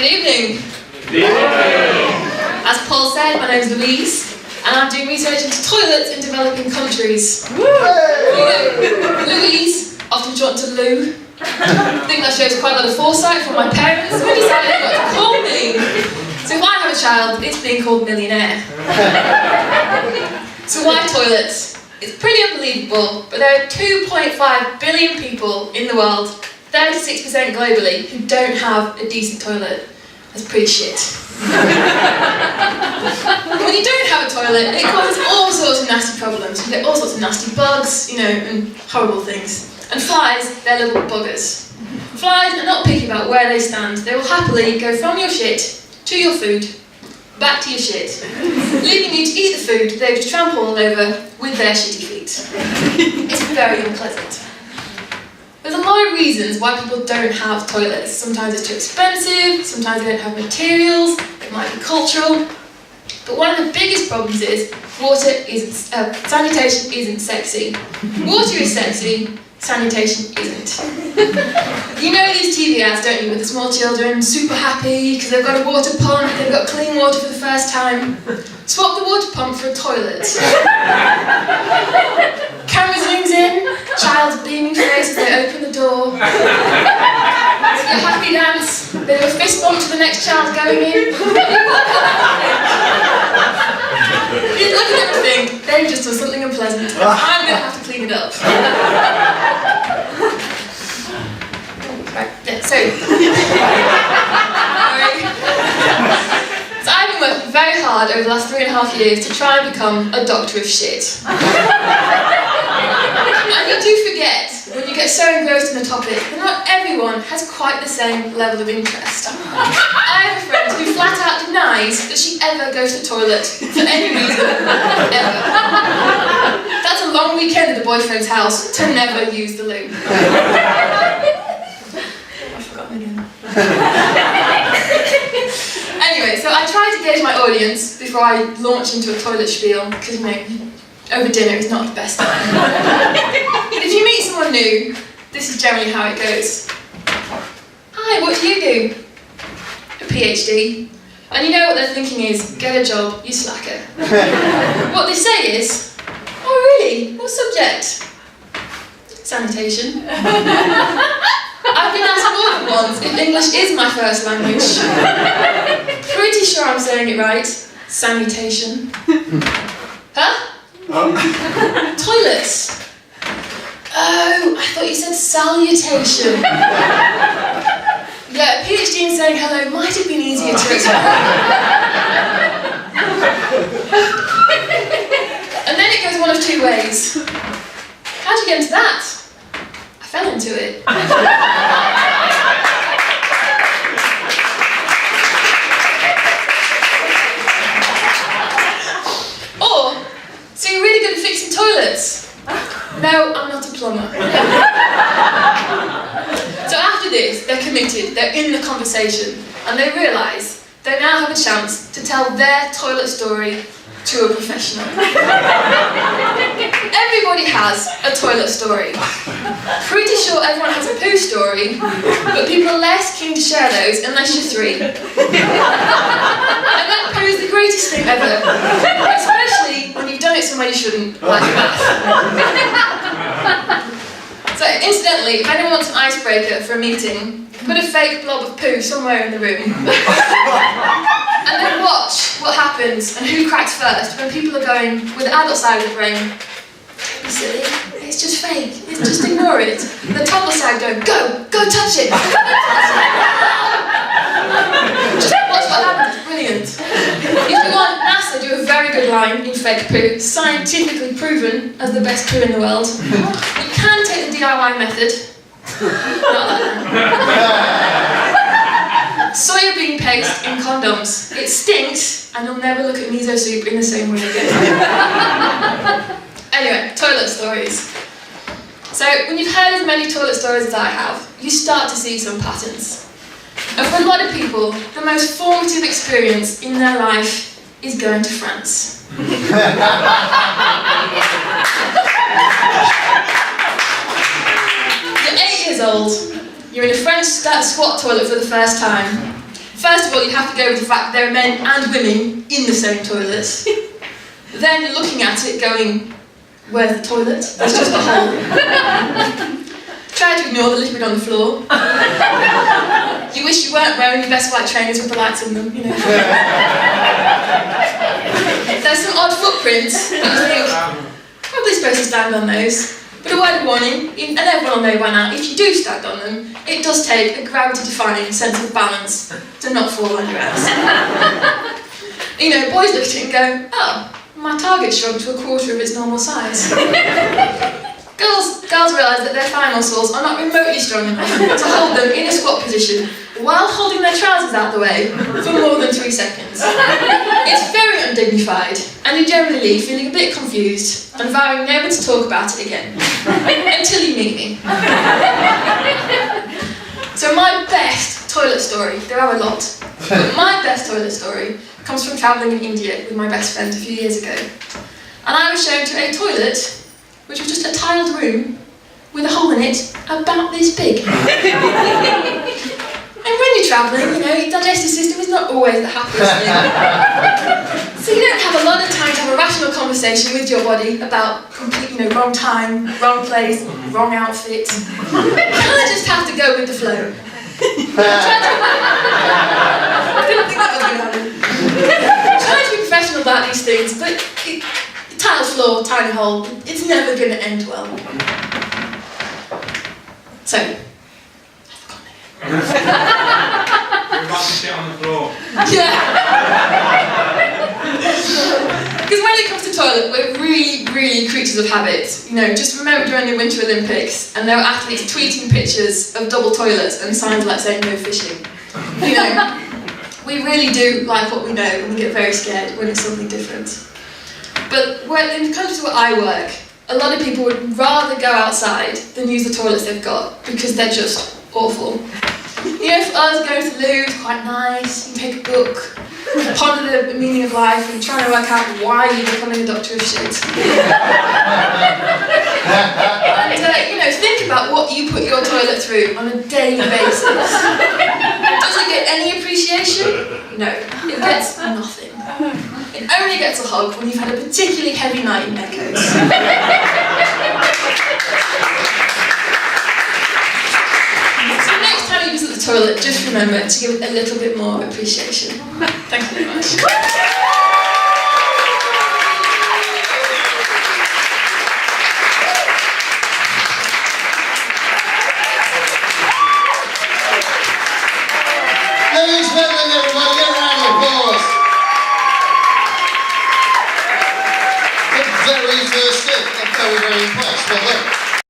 Good evening. Good evening. As Paul said, my name is Louise, and I'm doing research into toilets in developing countries. Louise, often shortened to Lou. I think that shows quite a lot of foresight from my parents who decided what to call me. So if I have a child, it's being called Millionaire. So why toilets? It's pretty unbelievable, but there are 2.5 billion people in the world, 36% globally, who don't have a decent toilet. That's pretty shit. When you don't have a toilet, it causes all sorts of nasty problems. You get all sorts of nasty bugs, and horrible things. And flies, they're little buggers. Flies are not picky about where they stand. They will happily go from your shit to your food, back to your shit, leaving you to eat the food they just trample all over with their shitty feet. It's very unpleasant. There's a lot of reasons why people don't have toilets. Sometimes it's too expensive, sometimes they don't have materials, it might be cultural. But one of the biggest problems is sanitation isn't sexy. Water is sexy, sanitation isn't. You know these TV ads, don't you, with the small children, super happy because they've got a water pump, they've got clean water for the first time. Swap the water pump for a toilet. Camera zooms in, child's beaming face as they open the door. It's a happy dance, they do a fist bump to the next child going in. You look at them and think, they've just done something unpleasant. I'm going to have to clean it up. Right, yeah, so I've been working very hard over the last 3.5 years to try and become a doctor of shit. And you do forget, when you get so engrossed in the topic, that not everyone has quite the same level of interest. I have a friend who flat out denies that she ever goes to the toilet for any reason, ever. That's a long weekend at the boyfriend's house to never use the loo. I forgot my name. Anyway, so I try to gauge my audience before I launch into a toilet spiel, because, over dinner is not the best time. But if you meet someone new, this is generally how it goes. Hi, what do you do? A PhD. And you know what they're thinking is, get a job, you slacker. What they say is, oh really, what subject? Sanitation. I've been asked more than once if English is my first language. Pretty sure I'm saying it right. Sanitation. Huh? Toilets. Oh, I thought you said salutation. Yeah, a PhD in saying hello might have been easier to explain. And then it goes one of two ways. How'd you get into that? I fell into it. Or, so you're really good at fixing toilets? No, I'm not a plumber. So after this, they're committed, they're in the conversation, and they realise they now have a chance to tell their toilet story to a professional. Everybody has a toilet story. Pretty sure everyone has a poo story, but people are less keen to share those unless you're 3. And that poo is the greatest thing ever, especially when you've done it somewhere you shouldn't, like a bath. So incidentally, if anyone wants an icebreaker for a meeting, put a fake blob of poo somewhere in the room. And then watch what happens and who cracks first when people are going with the adult side of the brain. Be silly, it's just fake, just ignore it. And the toddler side going, go touch it, Just watch what happens, it's brilliant. If you want, NASA do a very good line in fake poo, scientifically proven as the best poo in the world. You can take the DIY method. Not that one. Soya bean paste in condoms. It stinks, and you'll never look at miso soup in the same way again. Anyway, toilet stories. So, when you've heard as many toilet stories as I have, you start to see some patterns. And for a lot of people, the most formative experience in their life is going to France. You're 8 years old. You're in a French squat toilet for the first time. First of all, you have to go with the fact that there are men and women in the same toilets. Then you're looking at it going, where's the toilet? There's just a hole. Try to ignore the liquid on the floor. You wish you weren't wearing your best white trainers with the lights in them, you know. There's some odd footprints that you think, probably supposed to stand on those. But a word of warning, and everyone will know by now, if you do stand on them, it does take a gravity-defying sense of balance to not fall on your ass. You know, boys look at it and go, oh, my target shrunk to a quarter of its normal size. Girls realise that their thigh muscles are not remotely strong enough to hold them in a squat position while holding their trousers out the way for more than 3 seconds. It's very undignified, and you generally leave feeling a bit confused and vowing never to talk about it again. Until you meet me. So my best toilet story, there are a lot, but my best toilet story comes from travelling in India with my best friend a few years ago. And I was shown to a toilet which was just a tiled room with a hole in it about this big. And when you're travelling, you know, your digestive system is not always the happiest thing. So you don't have a lot of time to have a rational conversation with your body about complete, you know, wrong time, wrong place, wrong outfit. You kind of just have to go with the flow. I didn't think that was going to happen. Trying to be professional about these things, but tile floor, tiny hole, it's never going to end well. So, we're about to sit on the floor. Yeah. Because when it comes to toilet, we're really creatures of habit. You know, just remember during the Winter Olympics, and there were athletes tweeting pictures of double toilets and signs like saying no fishing. You know, we really do like what we know, and we get very scared when it's something different. But when it comes to where I work, a lot of people would rather go outside than use the toilets they've got because they're just awful. You know, for us, going to the loo is quite nice. You can take a book, ponder the meaning of life, and try to work out why you're becoming a doctor of shit. And you know, think about what you put your toilet through on a daily basis. Does it get any appreciation? No, it gets nothing. It only gets a hug when you've had a particularly heavy night in Echoes. So next time you visit the toilet, just remember to give it a little bit more appreciation. Thank you very much.